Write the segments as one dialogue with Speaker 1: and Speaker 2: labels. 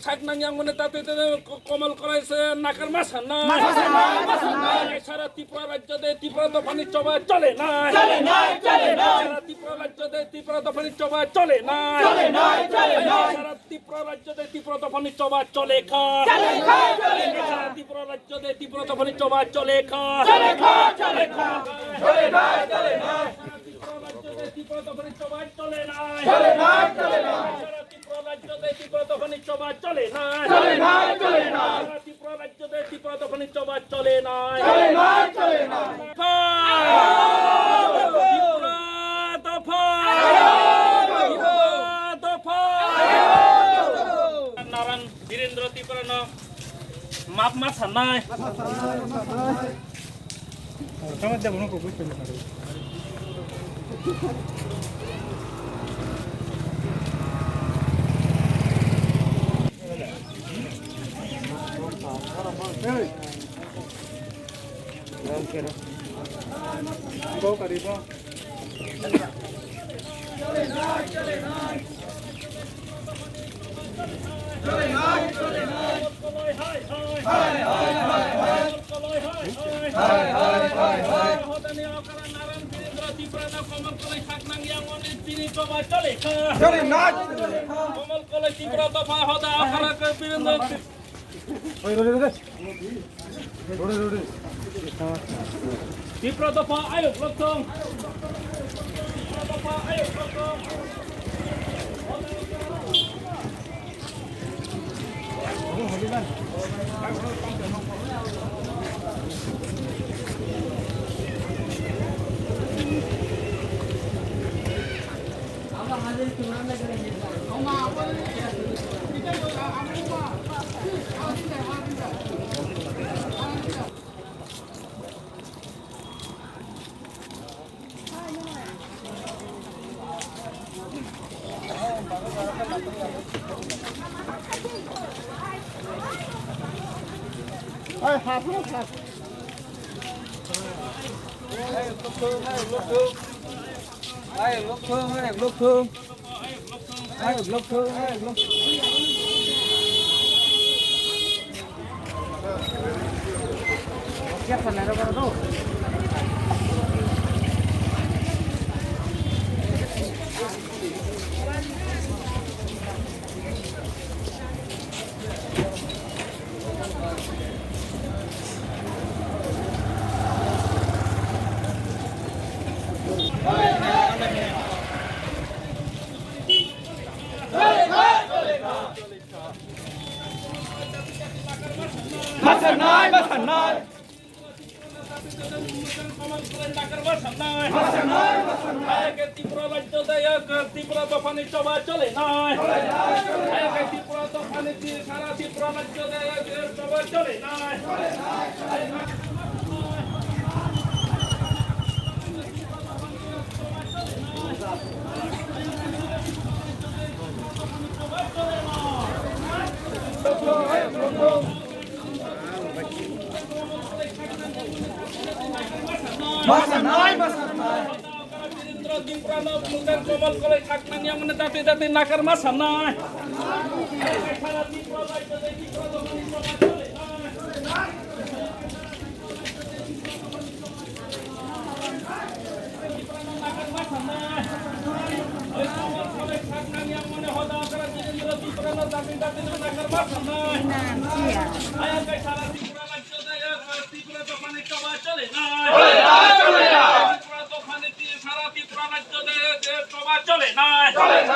Speaker 1: ছাগনাঙ্গি আঙ্গনে তাতে কমল করাইছে নাকের মাছা না সারা ত্রিপুরা রাজ্যতে ত্রিপুরা দফানি চবা চলে না সারা ত্রিপুরা রাজ্যতে ত্রিপুরা দফানি চবা চলে না সারা ত্রিপুরা রাজ্যতে ত্রিপুরা দফানি চবা চলে খা সারা ত্রিপুরা রাজ্যতে ত্রিপুরা দফানি চবা চলে খা ত্রিপুরা দফানি চবা চলে না ত্রিপুরা রাজ্যতে ত্রিপুরা দফানি চবা চলে না ত্রিপুরা রাজ্যতে ত্রিপুরা দফানি চবা চলে না নারায়ণ বীরেন্দ্র ত্রিপুরা মাপ মাছ নাই ত্রিপুরা দফা আয়োগ লক্ষণ ত্রিপুরা দফানি চবা চলে না ত্রিপুরা দফানি সারা ত্রিপুরা রাজ্যতে চবা চলে না কমল করে থাকনানি আমনে দাঁতে দাঁতে নাকার মাছা নাই চলে না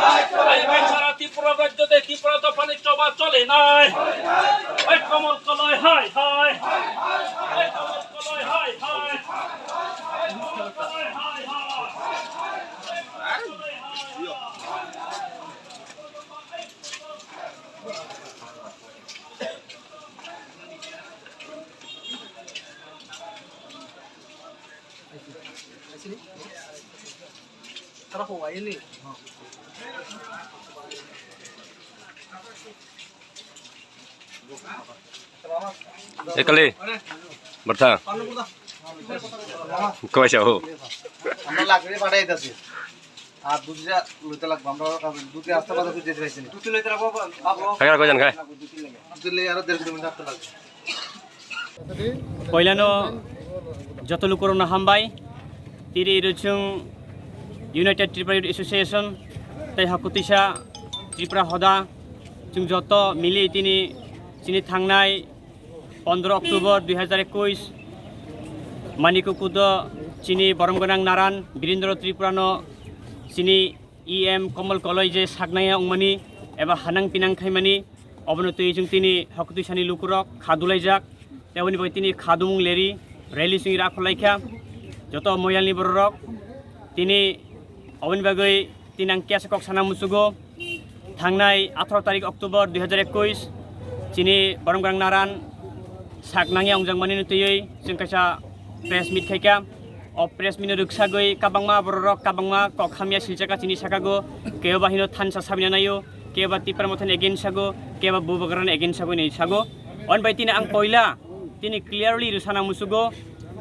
Speaker 1: চলে নাই সারা ত্রিপুরা রাজ্যতে ত্রিপুরা দফানি চবা চলে নাই ওই কমল কলয় হাই হাই কমল কলয় হাই হাই কমল কলয় হাই হাই
Speaker 2: Sekali, bertang. Kau siapa?
Speaker 3: আমরা লাকড়ি পাঠাইতেছি আর দুটিটা লইতে লাগবো আমরা দুটি আসতে পারবো যেতে পাইছি না দুটি লইতে লাগবো
Speaker 2: খাই কয়জন খাই
Speaker 3: দুটি লই আরো 1.5 কিলোমিটার আসতে লাগবে
Speaker 4: पहिलानो जतलु कोरोना हामबाय तिरि रुचुं इउनाइटेड त्रिपुरा युथ एसोसिएशन तै हाकुतिसा त्रिपुरा हदा जों जत मिलि तिनि थांनाय 15 अक्टोबर 2021 मानिकुकुद चिनी बरमगोनां नारान वीरेन्द्र त्रिपुरानो चिनी EM कमल कलय जे सागनाया अंगमानि एबा हानां पिनां खायमानि अबनो तैजों तिनि हाकुतिसानि लुकुरक खादुलायजाक तेवनि बाय तिनि खादुमुं लेरि रैली सिंगिरा आखलायखा जत मयालनि बररक तिनि अबनि बागै तिनां केसकक साना मुसुगो थांनाय 18 तारिख अक्टोबर 2021 चिनि बरमगोनां नारान सागनांया अंजांमानि नुतयै जों कायसा प्रेस मिट खायखा अ प्रेस मिट रुक्सागै काबांमा बररक काबांमा कखामिया सिलजाका चिनि साकागो केबा हिनो थानसा साबिना नायो केबा तिप्रा मथन एगेन्स्ट सागो केबा बुबगरान एगेन्स्ट सागो नै सागो अन बाय तिनि आं पहिला तिनि क्लियरलि रुसाना मुसुगो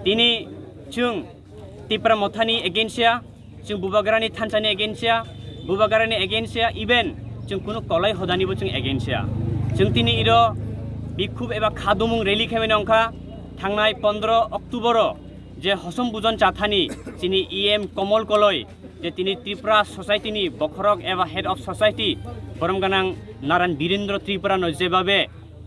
Speaker 4: तिनि जों तिप्रा मथानि एगेन्स्टया जों बुबगरानि थानसानि एगेन्स्टया बुबगरानि एगेन्स्टया इभेन जों कुनु कलय हदानिबो जों एगेन्स्टया जों तिनि इरो बिखुब एबा खादुमुं रैली खायमानि अंखा थांनाय 15 अक्टोबर जे हसम बुजन जाथानि जिनि EM कमल कलय जे तिनि त्रिपुरा ससाइटिनि बखरक एबा हेड अफ ससाइटि बरमगोनां नारायण वीरेन्द्र त्रिपुरानो जेबाबे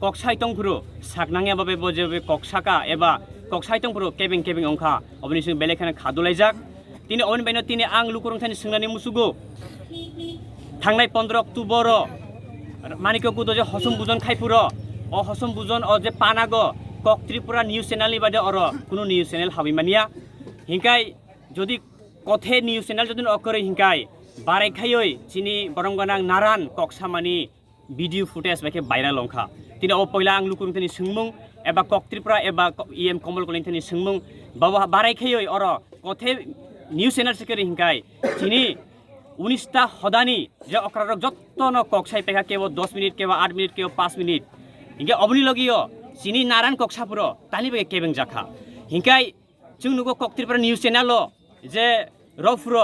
Speaker 4: ककसाइतंफोरो सागनांया बाबे बजेबे ककसाका एबा ककसाइतंफोरो केबिं केबिं अंखा अबनि जों बेलेखाना खादुलायजाक तिनि अबनि बायनो तिनि आं लुकुरंथानि सोंनानै मुसुगो थांनाय 15 अक्टोबर मानिककुद जे हसम बुजन खायफुरो अ हसम बुजन अ जे पानागो कक त्रिपुरा निउज चैनल नि बादे अर कुनु निउज चैनल हाबिमानिया हिंकाय जदि कथे निउज चैनल जदि अकरे हिंकाय बारायखायै चिनि बरमगोनां नारान ककसामानि भिडिअ फुटेज बायखे भाइराल अंखा तिनि अ पहिला आं लुकुरंथानि सोंमुं एबा कक त्रिपुरा एबा EM कमल कलयनि सोंमुं बाबा बारायखायै अर कथे निउज चैनल सेकेरि हिंकाय चिनि 19टा हदानि जे अक्रारक जत्तन ककसाय पेखा केव 10 मिनिट केव 8 मिनिट केव 5 मिनिट हिंगे अबनि लगियो चिनि नारायण कक्सापुरो तानि बे केबें जाखा हिंकाय जों नुगो कक त्रिपुरा निउज चैनल जे रफुरो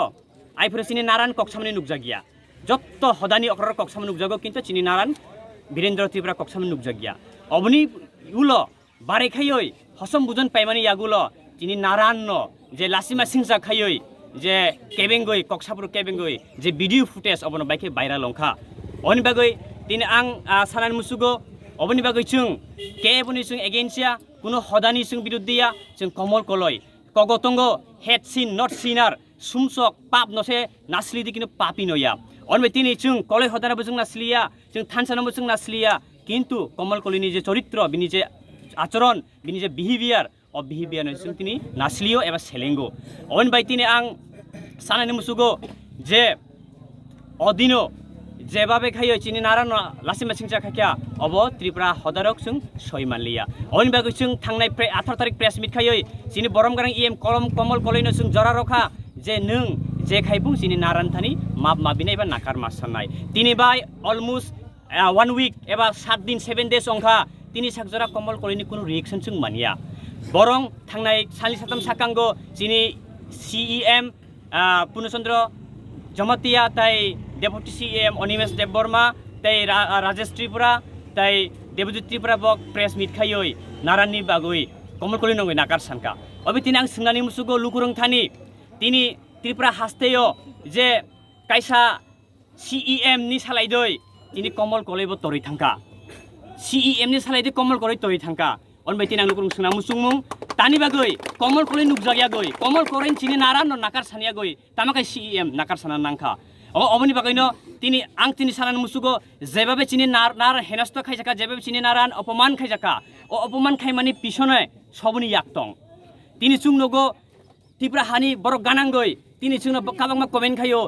Speaker 4: आइफोर चिनि नारायण कक्सामनि नुकजागिया जत्त हदानि अक्रारक कक्सामनि नुकजागो किन्तु चिनि नारायण वीरेन्द्र त्रिपुरा कक्सामनि नुकजागिया अबनि उलो बारायखायै हसम बुजन पाइमानि यागुलो चिनि नारायण जे लासिमा सिंसा खायै जे केबेंगै कक्सापुर केबेंगै जे भिडिअ फुटेज अबनो बाइके भाइराल अंखा अनि बागै तिनि आं सानान मुसुगो अबनि बागै जों केबनि जों एगेन्स्टया कुनु हदानि जों बिरुद्धिया जों कमल कलय कगतंग हेड सिन नट सिनार सुमसक पाप नसे नासलिदि किनु पापि नया अनबे तिनि जों कलय हदानाबो जों नासलिया जों थानसानाबो जों नासलिया किन्तु कमल कलयनि जे चरित्र बिनि जे आचरण बिनि जे बिहेवियर अ बिहेवियर जों तिनि नासलियो एबा सेलेंगो अनबाय तिनि आं सानानि मुसुगो जे अदिनो जेबाबे खायो चिनि नारायण लासिमा सिंसा खाखिया अब त्रिपुरा हदारक जों सयमानलिया अन बागै जों थांनाय 18 तारिख प्रेस मिट खायै चिनि बरमगोनां EM कमल कलयनो जों जरा रखा जे नों जे खायबुं चिनि नारायण थानि माप माबिनाय एबा नाकार मासानाय तिनि बाय अलमोस्ट 1 वीक एबा 7 दिन 7 डेज अंखा तिनि सागजरा कमल कलयनि कुनु रिएक्शन जों मानिया बरं थांनाय सालि साथाम साकांगो चिनि CEM पुर्णचन्द्र जमतिया ताई डेपुटी CEM अनिमेश देबबर्मा ताई राजेश त्रिपुरा ताई देबजित त्रिपुरा बक प्रेस मिट खायै नारायणनि बागै कमल कलय नङै नाकार सानका अबे तिनि आं सोंनानै मुसुगो लुकुरंथानि तिनि त्रिपुरा हास्तेयो जे कायसा CEM नि सालायदै तिनि कमल कलयबो तरै थांका CEM नि सालायदै कमल कलय तरै थांका अनबाय तिनि आं लुकुरं सोंना मुसुंमुं तानि बागै कमल कलय नुकजागिया गय कमल कलय चिनि नारायण नाकार सानिया गय तामाकाय CEM नाकार साना नांखा अबनि बागैनो तिनि आं तिनि सानान मुसुगो जेबाबे चिनि नार हेनस्त खायजाका जेबाबे चिनि नारायण अपमान खायजाका अ अपमान खायमानि पिछने सबनि याक्तं तिनि चुंनगो त्रिपुरा हानि बर गानांगै तिनि चुंनो काबांमा कमेन्ट खायो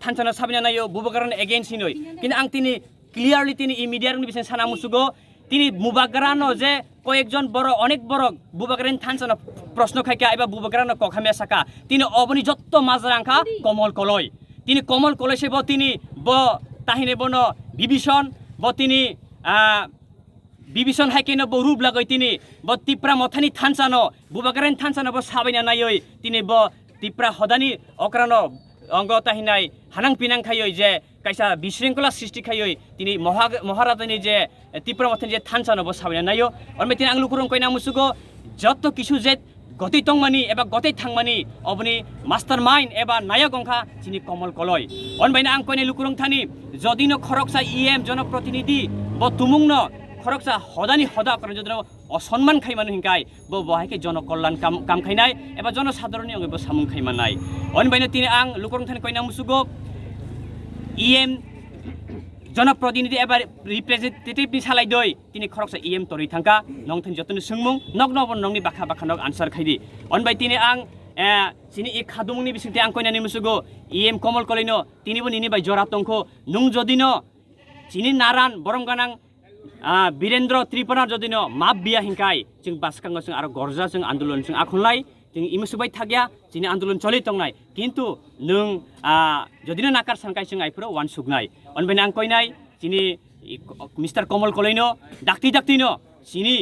Speaker 4: थानसाना साबिना नायो बुबगरान एगेन्स्ट हिनै किन्तु आं तिनि क्लियरलि तिनि इमिडियारनि बिसे साना मुसुगो तिनि मुबागरानो जे कयेकजन बर अनेक बर बुबगरान थानसाना प्रश्न खायका एबा बुबगरान कखामिया साका तिनि अबनि जत्त माजरांखा कमल कलय तिनि कमल कलय से ब तिनि ब ताहिने बनो विभीषण ब तिनि विभीषण हाइकेनो ब रूप लागै तिनि ब त्रिपुरा मथानि थानसानो बुबगरान थानसानो ब साबायना नायै तिनि ब त्रिपुरा हदानि अक्रानो অঙ্গ তাহিনাই হানাং পিনাং খাইই যে কাইসা বিশৃঙ্খলা সৃষ্টি খাইই তিনি মহারাজানি যে ত্রিপুরা মথেন যে থানসানবো সাবাই নাইও অনবে তিনি আং লুকুরং কইনা মুসুগো যত কিছু যে গতি টংমানি এবা গতি থাংমানি অবনি মাস্টার মাইন্ড এবা নায়ক অংখা চিনি কমল কলয় অনবাইনা আং কইনে লুকুরং থানি যদিনো খরকসা ইএম জনপ্রতিনিধি ব তুমুংন খরকসা হদানি হদা করে যদি অসম্মান খাইমান হিংকাই বহাইকে জনকল্যাণ কাম খাইনাই এবা জনসাধারণী অঙ্গে সামুং খাইমান নাই অনবাইনা তিনি আং লুকুরং থানি কইনা মুসুগো ইএম জনপ্রতিনিধি এবার representative ni salai doi tini khoroksa em tori thangka nong thang jotoni sungmung nok nobon nongni bakha nok answer khaidi onbai tini ang sini e khadumungni bisingte ang koinani musugo em komol kolino tini bo nini bai jora tongkho nung jodino sini naran boromganang birendra tripura jodino map biya hingkai jing baskango jing aro gorja jing andolon jing akhunlai jing imusubai thagya sini andolon choli tongnai kintu nung jodino nakar sangkai jing aipro wan sugnai onbai nang koinai sini Mr. Komal Kolino dakti no sini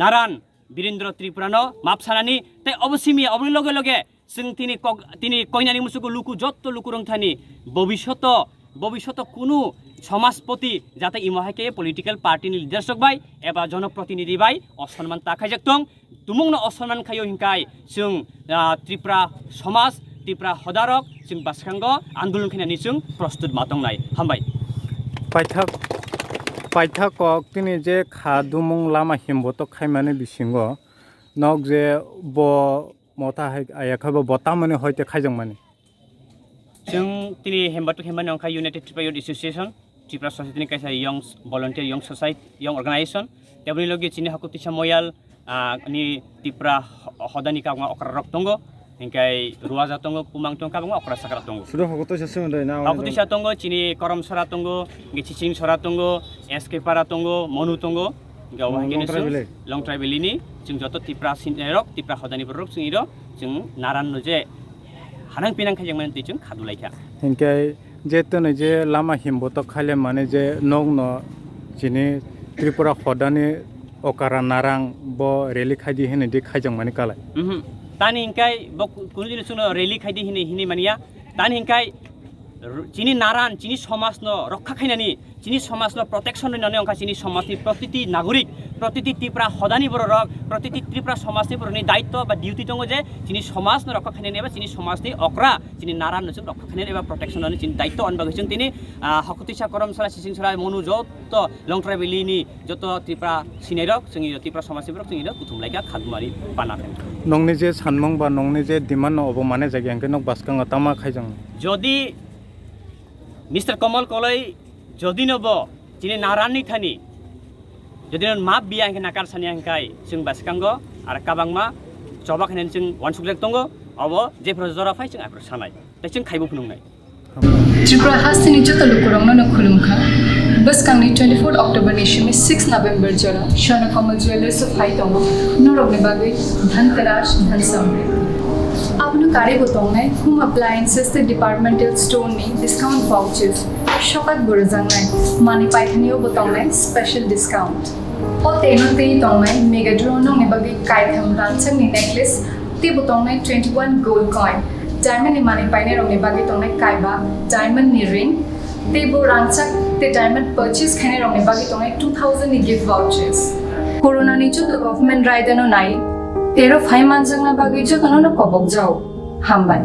Speaker 4: naran birendra tripurano map sanani tai obosimi obni loge sing tini koinani musugo luku jotto lukurong thani ভবিষ্যত কোনো সমাজপতি যাতে ইমহাকে political party ni leadership বাই এবা জনপ্রতিনিধি by অসম্মান তাখাই jaktung তুমুংনো অসম্মান খাইও হিংকাই जों ত্রিপুরা সমাজ ত্রিপুরা হদারক जों বাসখাঙ্গ আন্দোলন খাইনানি जों প্রস্তুত মাতংনাই হামবাই
Speaker 5: পাইথাকক তিনি যে খাদুমুং লামা হিমবত খাইমানে বিসিঙ্গ নক যে ব মতা আয়াখাব বতামনে হইতে খাইজং মানে
Speaker 4: जों তিনি হেমবাটো হেমবানি অংখা united Tripura youth association Tripura সসাইটিনি কাইসা young volunteer young society young organisation তেবনি লগে চিনি হাকুতিসা ময়াল ni ত্রিপুরা হদানি কাগমা অকরা রক্তঙ্গ হিংকাই রুয়াজা তঙ্গ কুমাং তঙ্গ কাগমা অকরা সাকরা তঙ্গ
Speaker 3: সুরা হকতসা সোমদই না
Speaker 4: হাকুতিসা তঙ্গ চিনি করম সরা তঙ্গ গিচিচিং সরা তঙ্গ এসকে পারা তঙ্গ মনু তঙ্গ গাওহাঙ্গিনি লং ট্রাইবেলিনি जों যত ত্রিপুরা সিনরক ত্রিপুরা হদানি বরক जों নারান যে হানাং পিনাং খাইজং মানে जों খাদুলাইখা
Speaker 5: হিংকাই যেতনে যে লামা হিমবত খাইলে মানে যে নং ন চিনি ত্রিপুরা হদানি অকারা নারাং ব রেলি খাইদি হেনে দি খাইজং মানে কালাই
Speaker 4: তানি হিংকাই কোন জিনিস রেলি খাইদি হিনি মানিয়া তানি হিংকাই চিনি নারান চিনি সমাজ ন রক্ষা খাইনানি চিনি সমাজ ন প্রটেকশন ননে অংকা চিনি সমাজনি প্রতিটি নাগরিক প্রতিটি ত্রিপুরা হদানি বরক প্রতিটি ত্রিপুরা সমাজনি বরনি দায়িত্ব বা ডিউটি দङ যে চিনি সমাজ ন রক্ষা খাইনানি এবা চিনি সমাজনি অকরা চিনি নারান নজুক রক্ষা খাইনানি এবা প্রটেকশন ননে চিনি দায়িত্ব অনবাগৈ जों তিনি হকতিসা করমসরা সিসিংসরা মনু যত লং ট্রাইবেলিনি যত ত্রিপুরা সিনাইরক जों ত্রিপুরা সমাজনি বরক जों কুতুমলাইকা খাদমারি বানাখেন
Speaker 5: নংনি যে সানমং বা নংনি যে ডিমান্ড অব মানে জায়গাকে নক বাসকাঙ্গ তামা খাইজং
Speaker 4: যদি মিস্টার কমল কলই যদি নব চিনি নারানি থানি যদি মাপ বিয়া হিংকে নাকার সানি হিংকাই जों বাসকাঙ্গ আর কাবাংমা চবা খাইনানি जों ওয়ানসুকলেক দङ अब जेफ्रो जरा फाइ जों आफोर सानाय दा जों खाइबो फुनुंनाय
Speaker 6: त्रिपुरा हासिनि जत लुकुरंनो न खुलुमखा बसकांनि 24 अक्टोबर निशिमि 6 नवंबर जरा शर्न कमल ज्वेलर्स ऑफ हाइटोंग नोरगने बागै धनतेरस धनसमृद्धि आपनु कारे बोतोंनाय home appliances the departmental store नि डिस्काउंट वाउचर्स शकात बुरजांनाय मानि पाइथनियो बोतोंनाय स्पेशल डिस्काउंट ओ तेनोते तोंनाय मेगा ड्रो नोंने बागै काइथम रानचंनि नेकलेस ती बोतोंनाय 21 गोल्ड कॉइन डायमंड नि मानि पाइने रंगने बागै तोंनाय काइबा डायमंड नि रिंग तेबो रानचक ते डायमंड परचेज खाने रंगने बागै तोंनाय 2000 नि गिफ्ट वाउचर्स कोरोना नि जो गवर्नमेंट राइडनो नाइ तेरो फाइ मानजंना बागै जो तनो न कबक जाओ हामबाय